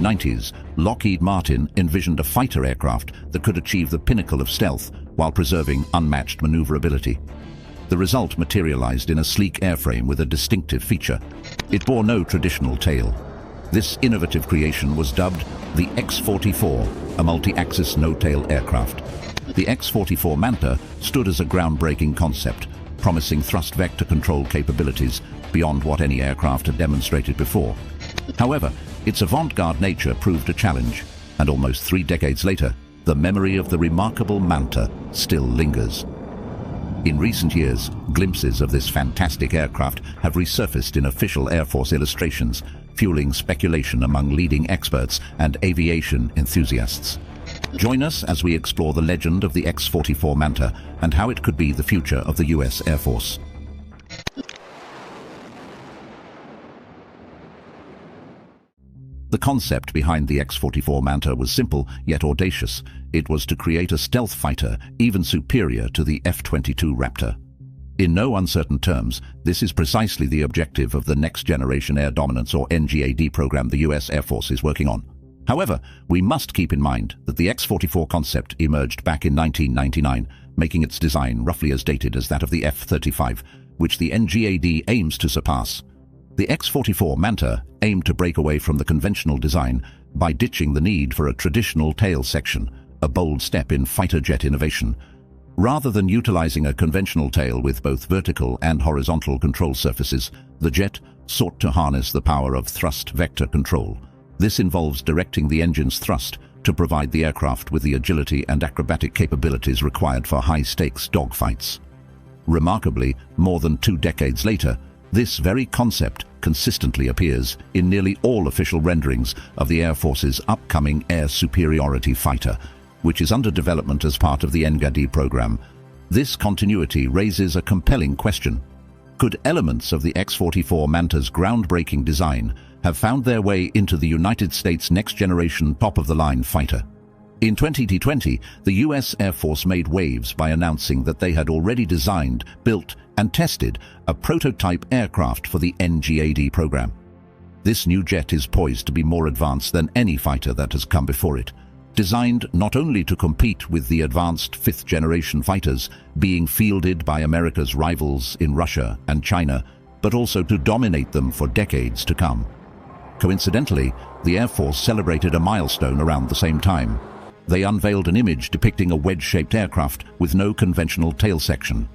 1990s, Lockheed Martin envisioned a fighter aircraft that could achieve the pinnacle of stealth while preserving unmatched maneuverability. The result materialized in a sleek airframe with a distinctive feature. It bore no traditional tail. This innovative creation was dubbed the X-44, a multi-axis no-tail aircraft. The X-44 Manta stood as a groundbreaking concept, promising thrust vector control capabilities beyond what any aircraft had demonstrated before. However, its avant-garde nature proved a challenge, and almost 3 decades later, the memory of the remarkable Manta still lingers. In recent years, glimpses of this fantastic aircraft have resurfaced in official Air Force illustrations, fueling speculation among leading experts and aviation enthusiasts. Join us as we explore the legend of the X-44 Manta and how it could be the future of the US Air Force. The concept behind the X-44 Manta was simple yet audacious. It was to create a stealth fighter even superior to the F-22 Raptor. In no uncertain terms, this is precisely the objective of the Next Generation Air Dominance or NGAD program the US Air Force is working on. However, we must keep in mind that the X-44 concept emerged back in 1999, making its design roughly as dated as that of the F-35, which the NGAD aims to surpass. The X-44 Manta aimed to break away from the conventional design by ditching the need for a traditional tail section, a bold step in fighter jet innovation. Rather than utilizing a conventional tail with both vertical and horizontal control surfaces, the jet sought to harness the power of thrust vector control. This involves directing the engine's thrust to provide the aircraft with the agility and acrobatic capabilities required for high-stakes dogfights. Remarkably, more than 2 decades later, this very concept consistently appears in nearly all official renderings of the Air Force's upcoming air superiority fighter, which is under development as part of the NGAD program. This continuity raises a compelling question. Could elements of the X-44 Manta's groundbreaking design have found their way into the United States' next-generation top-of-the-line fighter? In 2020, the US Air Force made waves by announcing that they had already designed, built, and tested a prototype aircraft for the NGAD program. This new jet is poised to be more advanced than any fighter that has come before it, designed not only to compete with the advanced 5th-generation fighters being fielded by America's rivals in Russia and China, but also to dominate them for decades to come. Coincidentally, the Air Force celebrated a milestone around the same time. They unveiled an image depicting a wedge-shaped aircraft with no conventional tail section.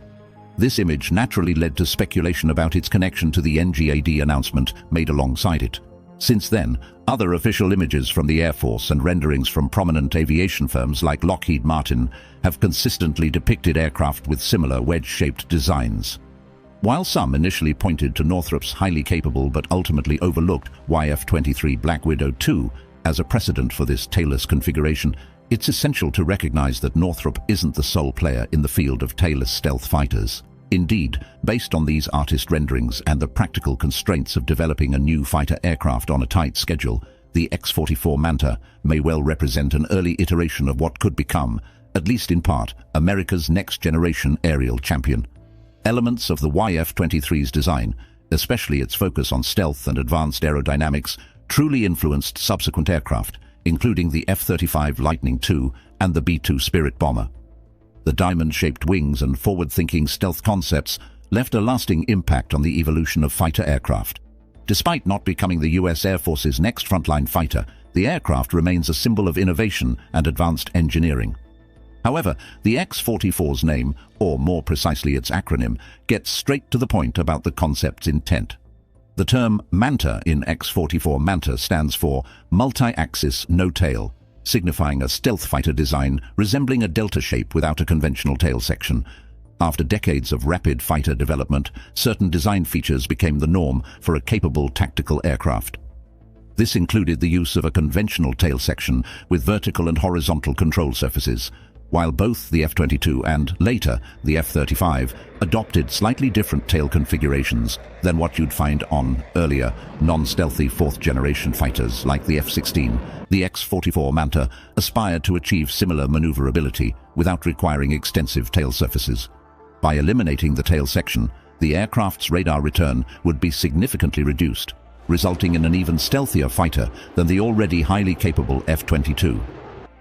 This image naturally led to speculation about its connection to the NGAD announcement made alongside it. Since then, other official images from the Air Force and renderings from prominent aviation firms like Lockheed Martin have consistently depicted aircraft with similar wedge-shaped designs. While some initially pointed to Northrop's highly capable but ultimately overlooked YF-23 Black Widow II as a precedent for this tailless configuration, it's essential to recognize that Northrop isn't the sole player in the field of tailless stealth fighters. Indeed, based on these artist renderings and the practical constraints of developing a new fighter aircraft on a tight schedule, the X-44 Manta may well represent an early iteration of what could become, at least in part, America's next-generation aerial champion. Elements of the YF-23's design, especially its focus on stealth and advanced aerodynamics, truly influenced subsequent aircraft, including the F-35 Lightning II and the B-2 Spirit bomber. The diamond-shaped wings and forward-thinking stealth concepts left a lasting impact on the evolution of fighter aircraft. Despite not becoming the US Air Force's next frontline fighter, the aircraft remains a symbol of innovation and advanced engineering. However, the X-44's name, or more precisely its acronym, gets straight to the point about the concept's intent. The term Manta in X-44 Manta stands for multi-axis no-tail, signifying a stealth fighter design resembling a delta shape without a conventional tail section. After decades of rapid fighter development, certain design features became the norm for a capable tactical aircraft. This included the use of a conventional tail section with vertical and horizontal control surfaces, while both the F-22 and, later, the F-35 adopted slightly different tail configurations than what you'd find on earlier, non-stealthy 4th-generation fighters like the F-16. The X-44 Manta aspired to achieve similar maneuverability without requiring extensive tail surfaces. By eliminating the tail section, the aircraft's radar return would be significantly reduced, resulting in an even stealthier fighter than the already highly capable F-22.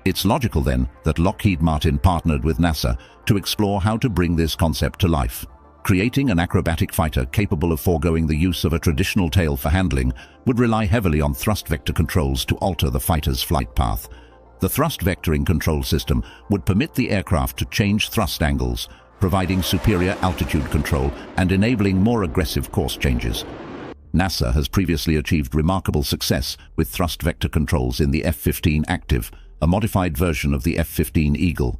It's logical then that Lockheed Martin partnered with NASA to explore how to bring this concept to life. Creating an acrobatic fighter capable of foregoing the use of a traditional tail for handling would rely heavily on thrust vector controls to alter the fighter's flight path. The thrust vectoring control system would permit the aircraft to change thrust angles, providing superior altitude control and enabling more aggressive course changes. NASA has previously achieved remarkable success with thrust vector controls in the F-15 Active, a modified version of the F-15 Eagle.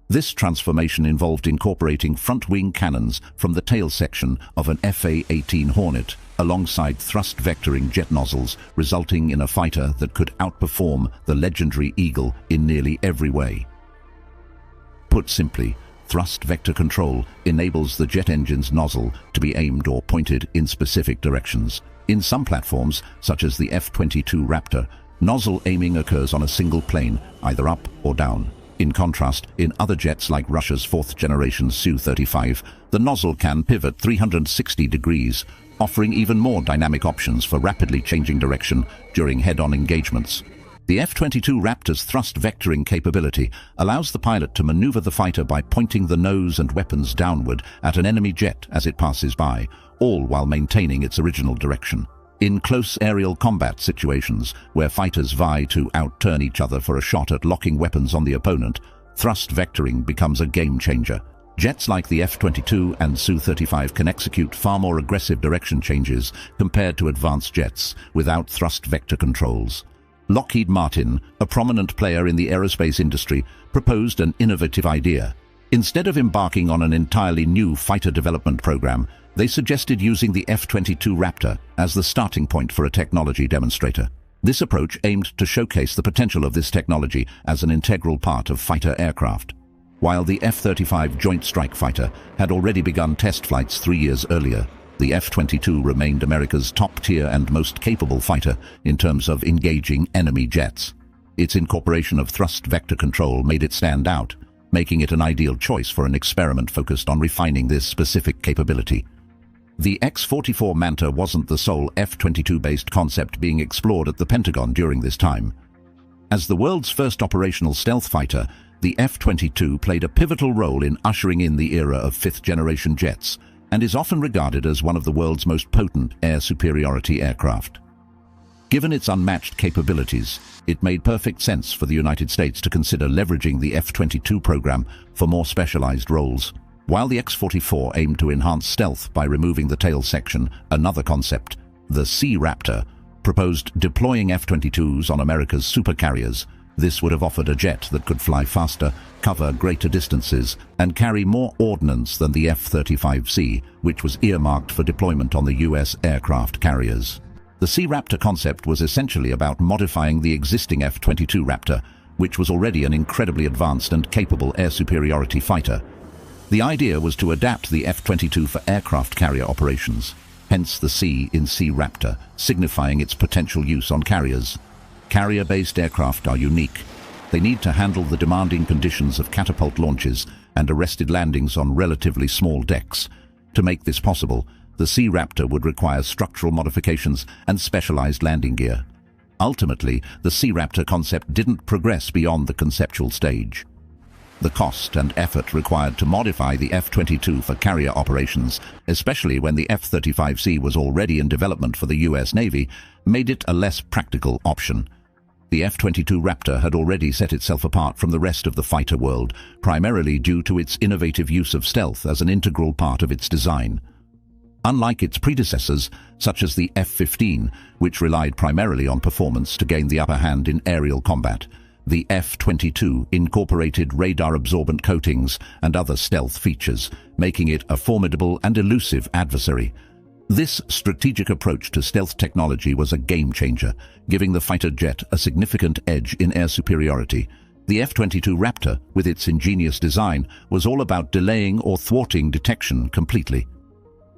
This transformation involved incorporating front-wing cannons from the tail section of an FA-18 Hornet alongside thrust vectoring jet nozzles, resulting in a fighter that could outperform the legendary Eagle in nearly every way. Put simply, thrust vector control enables the jet engine's nozzle to be aimed or pointed in specific directions. In some platforms, such as the F-22 Raptor, nozzle aiming occurs on a single plane, either up or down. In contrast, in other jets like Russia's fourth-generation Su-35, the nozzle can pivot 360 degrees, offering even more dynamic options for rapidly changing direction during head-on engagements. The F-22 Raptor's thrust vectoring capability allows the pilot to maneuver the fighter by pointing the nose and weapons downward at an enemy jet as it passes by, all while maintaining its original direction. In close aerial combat situations, where fighters vie to outturn each other for a shot at locking weapons on the opponent, thrust vectoring becomes a game-changer. Jets like the F-22 and Su-35 can execute far more aggressive direction changes compared to advanced jets without thrust vector controls. Lockheed Martin, a prominent player in the aerospace industry, proposed an innovative idea. Instead of embarking on an entirely new fighter development program, they suggested using the F-22 Raptor as the starting point for a technology demonstrator. This approach aimed to showcase the potential of this technology as an integral part of fighter aircraft. While the F-35 Joint Strike Fighter had already begun test flights 3 years earlier, the F-22 remained America's top-tier and most capable fighter in terms of engaging enemy jets. Its incorporation of thrust vector control made it stand out, making it an ideal choice for an experiment focused on refining this specific capability. The X-44 Manta wasn't the sole F-22-based concept being explored at the Pentagon during this time. As the world's first operational stealth fighter, the F-22 played a pivotal role in ushering in the era of fifth-generation jets and is often regarded as one of the world's most potent air superiority aircraft. Given its unmatched capabilities, it made perfect sense for the United States to consider leveraging the F-22 program for more specialized roles. While the X-44 aimed to enhance stealth by removing the tail section, another concept, the Sea Raptor, proposed deploying F-22s on America's supercarriers. This would have offered a jet that could fly faster, cover greater distances, and carry more ordnance than the F-35C, which was earmarked for deployment on the U.S. aircraft carriers. The Sea Raptor concept was essentially about modifying the existing F-22 Raptor, which was already an incredibly advanced and capable air superiority fighter. The idea was to adapt the F-22 for aircraft carrier operations, hence the C in Sea Raptor, signifying its potential use on carriers. Carrier-based aircraft are unique. They need to handle the demanding conditions of catapult launches and arrested landings on relatively small decks. To make this possible, the Sea Raptor would require structural modifications and specialized landing gear. Ultimately, the Sea Raptor concept didn't progress beyond the conceptual stage. The cost and effort required to modify the F-22 for carrier operations, especially when the F-35C was already in development for the U.S. Navy, made it a less practical option. The F-22 Raptor had already set itself apart from the rest of the fighter world, primarily due to its innovative use of stealth as an integral part of its design. Unlike its predecessors, such as the F-15, which relied primarily on performance to gain the upper hand in aerial combat, the F-22 incorporated radar-absorbent coatings and other stealth features, making it a formidable and elusive adversary. This strategic approach to stealth technology was a game-changer, giving the fighter jet a significant edge in air superiority. The F-22 Raptor, with its ingenious design, was all about delaying or thwarting detection completely.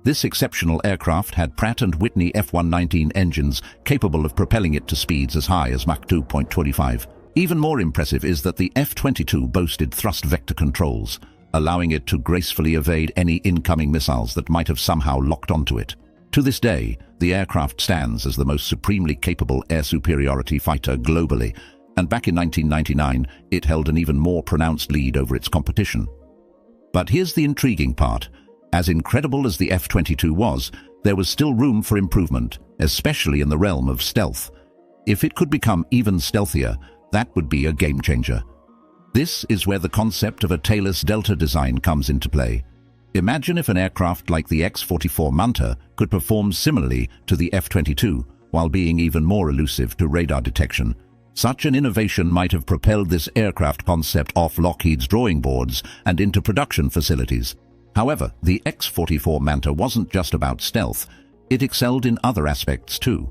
This exceptional aircraft had Pratt & Whitney F-119 engines capable of propelling it to speeds as high as Mach 2.25. Even more impressive is that the F-22 boasted thrust vector controls, allowing it to gracefully evade any incoming missiles that might have somehow locked onto it. To this day, the aircraft stands as the most supremely capable air superiority fighter globally, and back in 1999, it held an even more pronounced lead over its competition. But here's the intriguing part. As incredible as the F-22 was, there was still room for improvement, especially in the realm of stealth. If it could become even stealthier, that would be a game-changer. This is where the concept of a tailless delta design comes into play. Imagine if an aircraft like the X-44 Manta could perform similarly to the F-22 while being even more elusive to radar detection. Such an innovation might have propelled this aircraft concept off Lockheed's drawing boards and into production facilities. However, the X-44 Manta wasn't just about stealth, it excelled in other aspects too.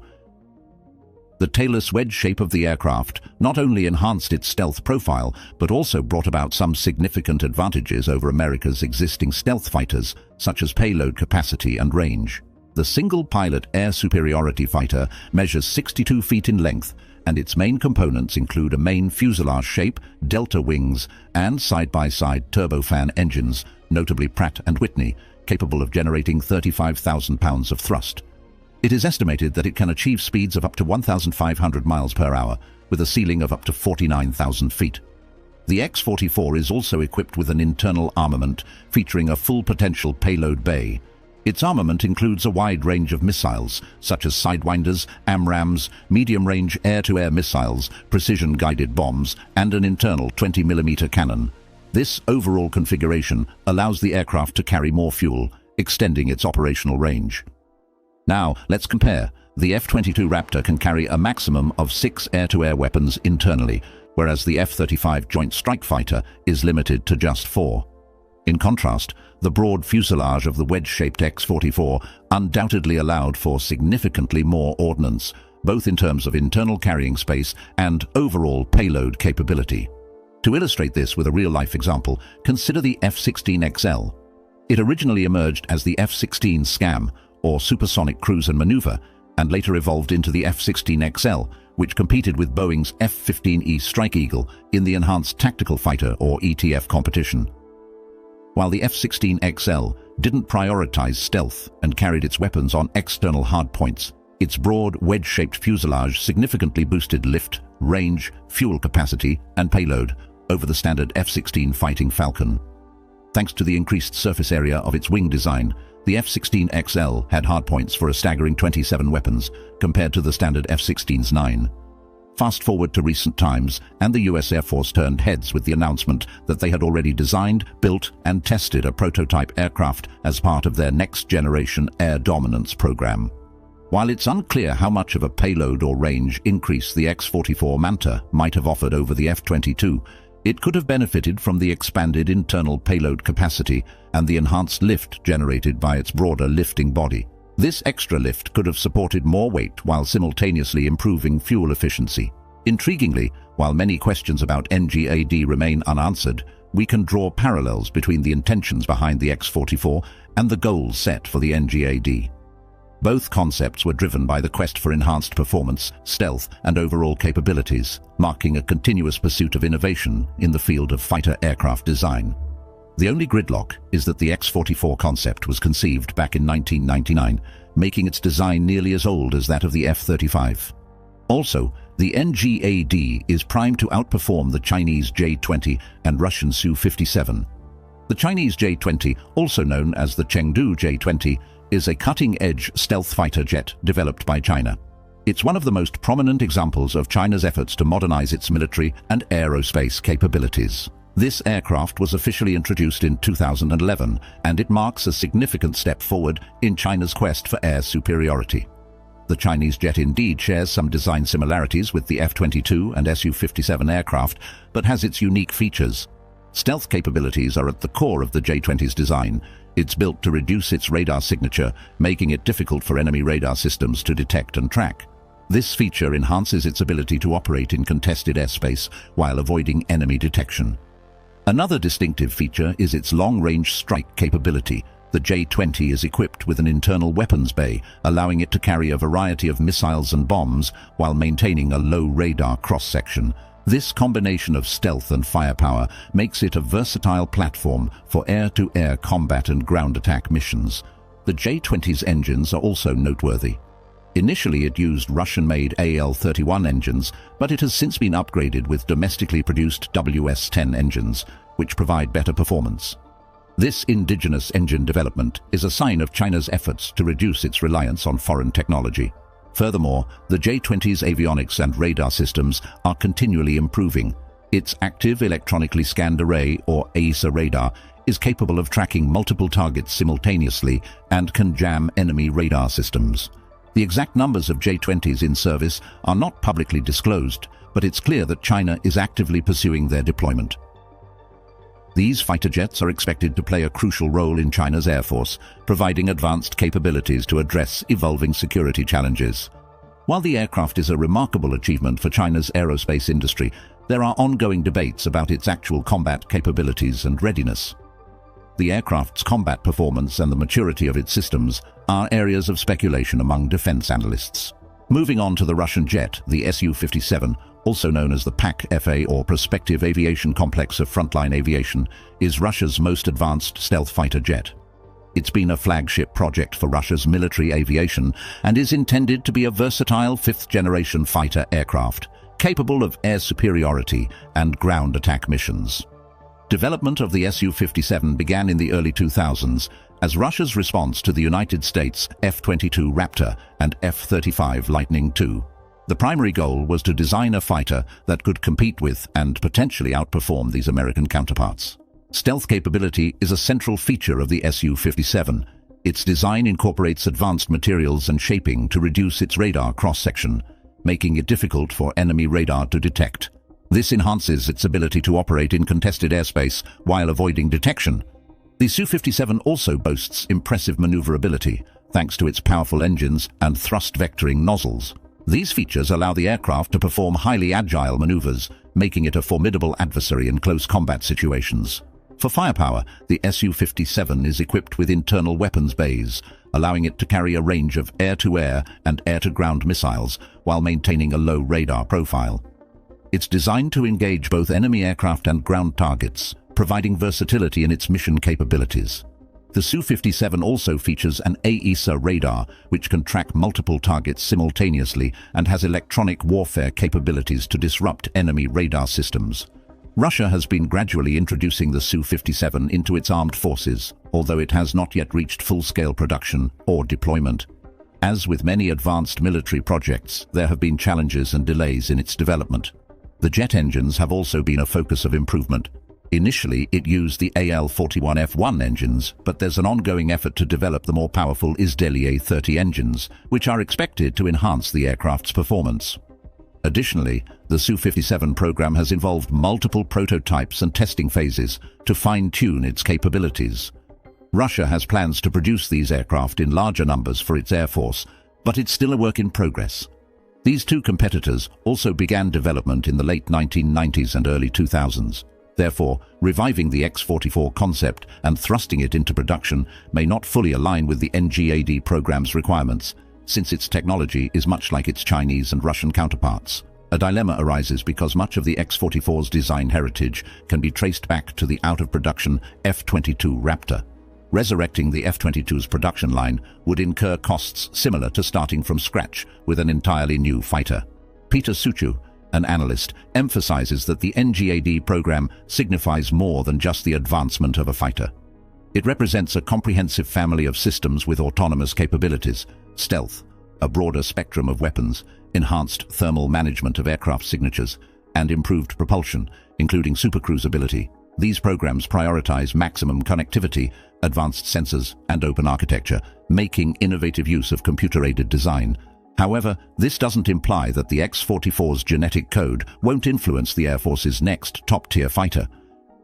The tailless wedge shape of the aircraft not only enhanced its stealth profile, but also brought about some significant advantages over America's existing stealth fighters, such as payload capacity and range. The single-pilot air superiority fighter measures 62 feet in length, and its main components include a main fuselage shape, delta wings, and side-by-side turbofan engines, notably Pratt & Whitney, capable of generating 35,000 pounds of thrust. It is estimated that it can achieve speeds of up to 1,500 miles per hour, with a ceiling of up to 49,000 feet. The X-44 is also equipped with an internal armament featuring a full potential payload bay. Its armament includes a wide range of missiles, such as Sidewinders, AMRAAMs, medium-range air-to-air missiles, precision-guided bombs, and an internal 20mm cannon. This overall configuration allows the aircraft to carry more fuel, extending its operational range. Now, let's compare. The F-22 Raptor can carry a maximum of 6 air-to-air weapons internally, whereas the F-35 Joint Strike Fighter is limited to just 4. In contrast, the broad fuselage of the wedge-shaped X-44 undoubtedly allowed for significantly more ordnance, both in terms of internal carrying space and overall payload capability. To illustrate this with a real-life example, consider the F-16XL. It originally emerged as the F-16 SCAM, or Supersonic Cruise and Maneuver, and later evolved into the F-16XL, which competed with Boeing's F-15E Strike Eagle in the Enhanced Tactical Fighter, or ETF, competition. While the F-16XL didn't prioritize stealth and carried its weapons on external hardpoints, its broad, wedge-shaped fuselage significantly boosted lift, range, fuel capacity, and payload over the standard F-16 Fighting Falcon. Thanks to the increased surface area of its wing design, the F-16XL had hardpoints for a staggering 27 weapons, compared to the standard F-16's 9. Fast forward to recent times, and the US Air Force turned heads with the announcement that they had already designed, built, and tested a prototype aircraft as part of their next-generation air dominance program. While it's unclear how much of a payload or range increase the X-44 Manta might have offered over the F-22, it could have benefited from the expanded internal payload capacity and the enhanced lift generated by its broader lifting body. This extra lift could have supported more weight while simultaneously improving fuel efficiency. Intriguingly, while many questions about NGAD remain unanswered, we can draw parallels between the intentions behind the X-44 and the goals set for the NGAD. Both concepts were driven by the quest for enhanced performance, stealth, and overall capabilities, marking a continuous pursuit of innovation in the field of fighter aircraft design. The only gridlock is that the X-44 concept was conceived back in 1999, making its design nearly as old as that of the F-35. Also, the NGAD is primed to outperform the Chinese J-20 and Russian Su-57. The Chinese J-20, also known as the Chengdu J-20, is a cutting-edge stealth fighter jet developed by China. It's one of the most prominent examples of China's efforts to modernize its military and aerospace capabilities. This aircraft was officially introduced in 2011, and it marks a significant step forward in China's quest for air superiority. The Chinese jet indeed shares some design similarities with the F-22 and Su-57 aircraft, but has its unique features. Stealth capabilities are at the core of the J-20's design. It's built to reduce its radar signature, making it difficult for enemy radar systems to detect and track. This feature enhances its ability to operate in contested airspace while avoiding enemy detection. Another distinctive feature is its long-range strike capability. The J-20 is equipped with an internal weapons bay, allowing it to carry a variety of missiles and bombs while maintaining a low radar cross-section. This combination of stealth and firepower makes it a versatile platform for air-to-air combat and ground attack missions. The J-20's engines are also noteworthy. Initially it used Russian-made AL-31 engines, but it has since been upgraded with domestically produced WS-10 engines, which provide better performance. This indigenous engine development is a sign of China's efforts to reduce its reliance on foreign technology. Furthermore, the J-20's avionics and radar systems are continually improving. Its active electronically scanned array, or AESA radar, is capable of tracking multiple targets simultaneously and can jam enemy radar systems. The exact numbers of J-20s in service are not publicly disclosed, but it's clear that China is actively pursuing their deployment. These fighter jets are expected to play a crucial role in China's Air Force, providing advanced capabilities to address evolving security challenges. While the aircraft is a remarkable achievement for China's aerospace industry, there are ongoing debates about its actual combat capabilities and readiness. The aircraft's combat performance and the maturity of its systems are areas of speculation among defense analysts. Moving on to the Russian jet, the Su-57, also known as the PAK-FA or Prospective Aviation Complex of Frontline Aviation, is Russia's most advanced stealth fighter jet. It's been a flagship project for Russia's military aviation and is intended to be a versatile fifth-generation fighter aircraft, capable of air superiority and ground attack missions. Development of the Su-57 began in the early 2000s as Russia's response to the United States F-22 Raptor and F-35 Lightning II. The primary goal was to design a fighter that could compete with and potentially outperform these American counterparts. Stealth capability is a central feature of the Su-57. Its design incorporates advanced materials and shaping to reduce its radar cross-section, making it difficult for enemy radar to detect. This enhances its ability to operate in contested airspace while avoiding detection. The Su-57 also boasts impressive maneuverability, thanks to its powerful engines and thrust vectoring nozzles. These features allow the aircraft to perform highly agile maneuvers, making it a formidable adversary in close combat situations. For firepower, the Su-57 is equipped with internal weapons bays, allowing it to carry a range of air-to-air and air-to-ground missiles while maintaining a low radar profile. It's designed to engage both enemy aircraft and ground targets, providing versatility in its mission capabilities. The Su-57 also features an AESA radar, which can track multiple targets simultaneously and has electronic warfare capabilities to disrupt enemy radar systems. Russia has been gradually introducing the Su-57 into its armed forces, although it has not yet reached full-scale production or deployment. As with many advanced military projects, there have been challenges and delays in its development. The jet engines have also been a focus of improvement. Initially, it used the AL-41F1 engines, but there's an ongoing effort to develop the more powerful Izdeliye 30 engines, which are expected to enhance the aircraft's performance. Additionally, the Su-57 program has involved multiple prototypes and testing phases to fine-tune its capabilities. Russia has plans to produce these aircraft in larger numbers for its Air Force, but it's still a work in progress. These two competitors also began development in the late 1990s and early 2000s. Therefore, reviving the X-44 concept and thrusting it into production may not fully align with the NGAD program's requirements, since its technology is much like its Chinese and Russian counterparts. A dilemma arises because much of the X-44's design heritage can be traced back to the out-of-production F-22 Raptor. Resurrecting the F-22's production line would incur costs similar to starting from scratch with an entirely new fighter. Peter Suchu, an analyst, emphasizes that the NGAD program signifies more than just the advancement of a fighter. It represents a comprehensive family of systems with autonomous capabilities, stealth, a broader spectrum of weapons, enhanced thermal management of aircraft signatures, and improved propulsion, including supercruise ability. These programs prioritize maximum connectivity, advanced sensors, and open architecture, making innovative use of computer-aided design. However, this doesn't imply that the X-44's genetic code won't influence the Air Force's next top-tier fighter.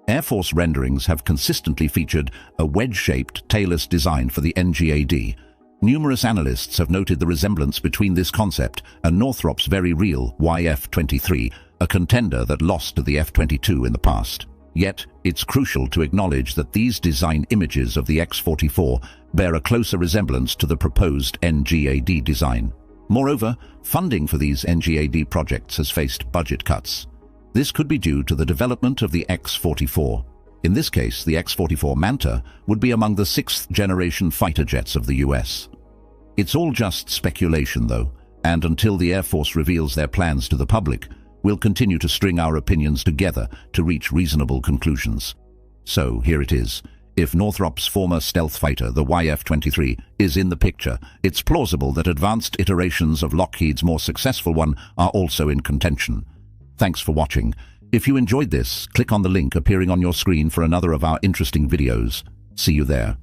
Air Force renderings have consistently featured a wedge-shaped tailless design for the NGAD. Numerous analysts have noted the resemblance between this concept and Northrop's very real YF-23, a contender that lost to the F-22 in the past. Yet, it's crucial to acknowledge that these design images of the X-44 bear a closer resemblance to the proposed NGAD design. Moreover, funding for these NGAD projects has faced budget cuts. This could be due to the development of the X-44. In this case, the X-44 Manta would be among the sixth-generation fighter jets of the US. It's all just speculation, though, and until the Air Force reveals their plans to the public, we'll continue to string our opinions together to reach reasonable conclusions. So, here it is. If Northrop's former stealth fighter, the YF-23, is in the picture, it's plausible that advanced iterations of Lockheed's more successful one are also in contention. Thanks for watching. If you enjoyed this, click on the link appearing on your screen for another of our interesting videos. See you there.